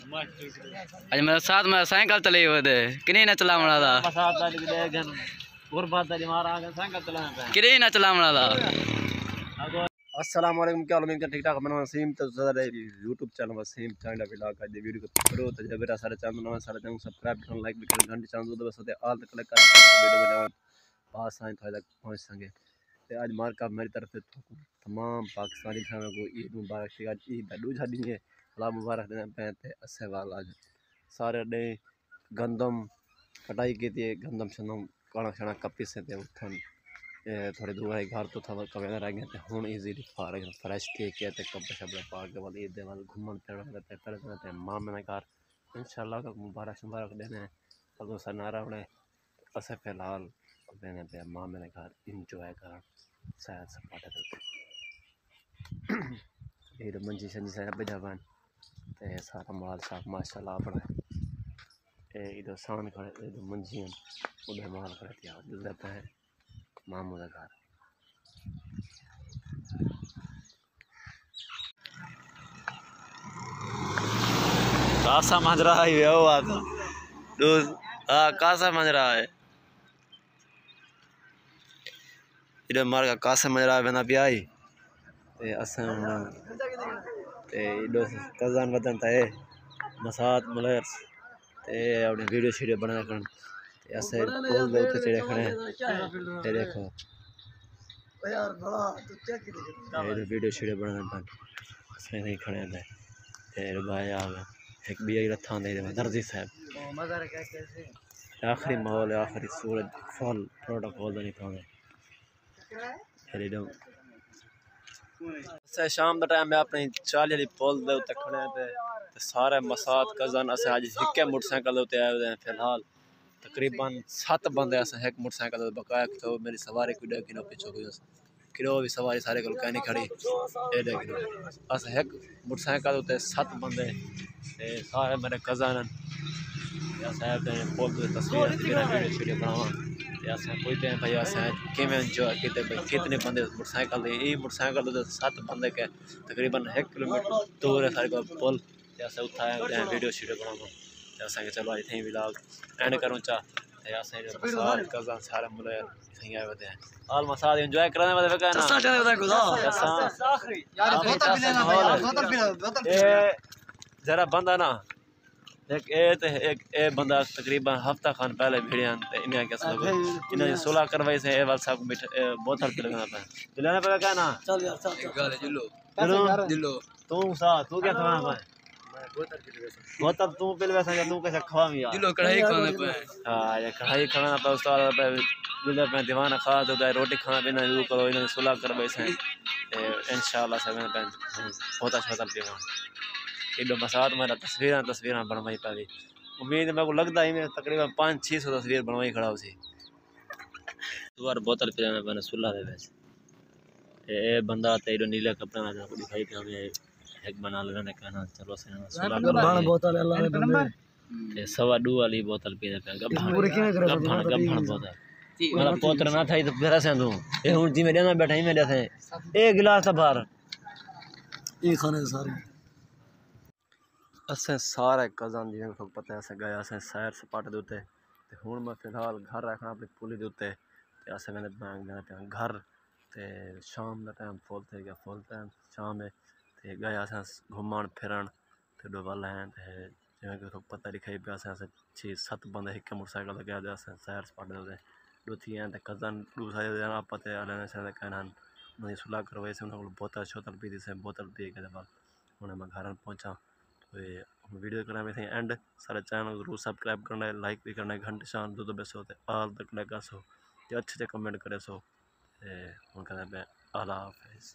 आज मेरे साथ में साइकिल चली हुए थे किन्हीं न चला मना था किन्हीं न चला मना था। अस्सलाम वालेकुम, क्या हाल है? ठीक ठाक बना वसीम तो ज़रा YouTube channel Wasim China vlog का दे वीडियो को करो तो जब मेरा सारे चैनल नवा सारे चैनल सब्सक्राइब करो, लाइक भी करो, घंटी चांद दो बस होते आल तक क्लिक कर वीडियो बनाओ पास आए तो तक पहुंच सके। तो आज मार का मेरी तरफ से तमाम पाकिस्तानी भाइयों को ईद मुबारक थी। आज ईद दूजा डी है अल्लाह मुबारक देना पे असे वाल आज सारे डे गंदम कटाई की थी, गंदम शंदम कणक शणक कपी से थे उठन थोड़े दूर है घर तो था कभी रह गए थे हूँ ईजीली फ्रेश थे क्या थे कपड़े शपड़े पा के बाद ईद वाल घूमन फिरन थे माँ मैंने घर इंशाल्लाह का मुबारक मुबारक देने अब सर नारा उड़े असे फिलहाल देने पे माँ मैंने घर इंजॉय कर शायद सपाटे ये तो मंजी संजी से बजावन ते सारा माल साफ माशाल्लाह अपने इधर शान खड़े इधर मंजी उधर माल खड़े यार दिल देता है मामू का घर। कासा मंजरा है वो आता दूध कासा मंजरा है इधर मार का कासा मंजरा बना भी आई ते असम ते इधर कज़ान वतन था मसाद मलर्स ते अपने वीडियो शीडियो बना कर ऐसे पुल दे उते चढ़े खड़े ये देखो यार बड़ा तो चेक ये वीडियो शीडियो बना कर ऐसे नहीं खड़े हैं तेरे भाई आ गए एक भी रथा दे दर्जी साहब मज़ा क्या कैसे आखिरी माहौल आखिरी सूरज फल प्रोटोकॉल नहीं पावे से शाम का टाइम है अपनी चाली वाली पुल दे उते खड़े ते सारे मसाद कज़न अस अज हिके मोटरसाइकिल उते आए हुए हैं। फिलहाल तकरीबन 7 बंदे अस एक मोटरसाइकिल बकाया तो मेरी सवारी कोई डे किलो पीछे कोई किलो भी सवारी सारे को कहनी खड़ी ए डे किलो अस एक मोटरसाइकिल उते 7 बंदे सारे मेरे कज़न साहब ने पुल की तस्वीर वीडियो शीडियो बनावा कोई भाई किमें एंजॉय किते भाई कितने बंदे मोटरसाइकिल ये मोटरसाइकिल 7 बंदे के तकरीबन 1 किलोमीटर दूर है सारे को पुल अस उठाए वीडियो शीडियो बनावा असें चलो आज थी व्लॉग एंड करूँ चा सारे कज़न सारे मुले थी आए होते हैं ऑल मसाद एंजॉय कराने वाले जरा बंदा ना एक ए बंदा तकरीबन हफ्ता खान पहले भिड़िया इन्हें क्या सब इन्हें सुलह करवाई से ए वाल सब मीठा बोतल पे लगाना पे दिलाना पे क्या ना चल यार चल जिलो तू सा तू क्या खाना पे बोतल तू पिल वैसा या तू कैसे खवा यार जिलो कढ़ाई खाना पे हां ये कढ़ाई खाना पे उस्ताद पे जिलो पे दीवाना खा तो रोटी खाना पीना शुरू करो इन्हें सुलह करवाई से इंशाल्लाह सब पे बहुत अच्छा दीवाना इधर मसाद मेरा तस्वीर बनवाई पावी उम्मीद मेरे को लगता ही मैं तकरीबन 500-600 तस्वीर बनवाई खड़ा उसी दोबारा बोतल पिलाना मैंने सुल्ला दे वैसे ए बंदा ते इधर नीले कपड़ा ना दिखाई था हमें एक बना लेना कहना चलो से सुल्ला कर बोतल अल्लाह ने बंदे ते 2.5 वाली बोतल पीने पे गब्भण बोतल मेरा पोत्र ना था तो फिर से दूं ए हुन जी में देना बैठा ही मेरे से एक गिलास था बाहर ये खाने सारे असें सारे कज़न जिन्हें को पता है असें गए असें सैर सपाटे दे ते हुण मैं फिलहाल घर रखना अपनी पुली दे ते असें मैंने बैंक देना पे घर ते शाम का टाइम फुल टाइम शाम है ते गए असें घूमन फिरन ते डोबल हैं ते जिवें को पता लिखाई पे असें 6-7 बंदे एक मोटरसाइकिल गए ते असें सैर सपाटे दे दोथी हैं ते कज़न दूसरे दिन आप पता है से कहना नहीं सुलह करवाई से उन्होंने बोतल शोतल पी दी से बोतल पी के बाद हूँ मैं घर पहुँचा तो वीडियो करना में थे एंड सारे चैनल जरूर सब्सक्राइब करना है लाइक भी करना है घंटे शान दो बेसो आल तक लगा सो अच्छे कमेंट करे सो हूँ कहना मैं अल्लाह हाफिज़।